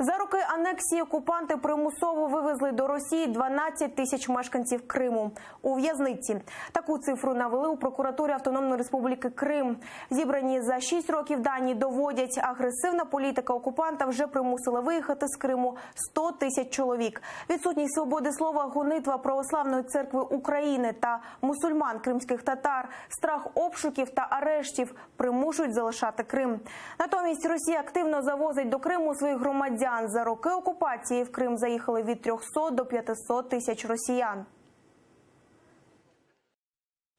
За роки анексії окупанти примусово вивезли до Росії 12 тисяч мешканців Криму у в'язниці. Таку цифру навели у прокуратурі Автономної Республіки Крим. Зібрані за 6 років дані доводять, агресивна політика окупанта вже примусила виїхати з Криму 100 тисяч чоловік. Відсутність свободи слова, гонитва Православної церкви України та мусульман кримських татар, страх обшуків та арештів примушують залишати Крим. Натомість Росія активно завозить до Криму своїх громадян. За роки окупації в Крим заїхали від 300 до 500 тисяч росіян.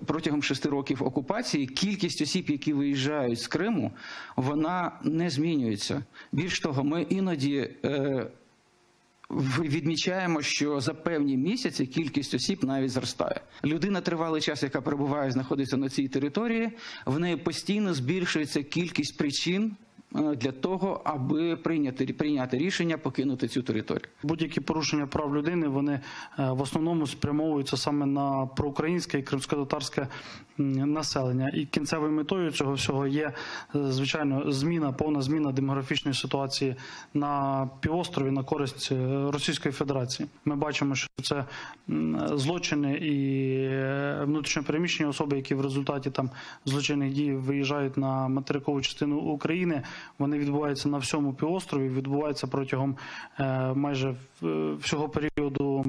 Протягом 6 років окупації кількість осіб, які виїжджають з Криму, вона не змінюється. Більш того, ми іноді відмічаємо, що за певні місяці кількість осіб навіть зростає. Людина тривалий час, яка перебуває, знаходиться на цій території, в неї постійно збільшується кількість причин для того, аби прийняти рішення покинути цю територію. Будь-які порушення прав людини, вони в основному спрямовуються саме на проукраїнське і кримськотатарське населення. І кінцевою метою цього всього є, звичайно, повна зміна демографічної ситуації на півострові на користь Російської Федерації. Ми бачимо, що це злочини і внутрішньопереміщені особи, які в результаті злочинних дій виїжджають на материкову частину України, вони відбуваються на всьому півострові, відбуваються протягом майже всього періоду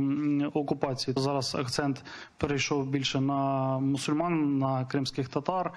окупації. Зараз акцент перейшов більше на мусульман, на кримських татар.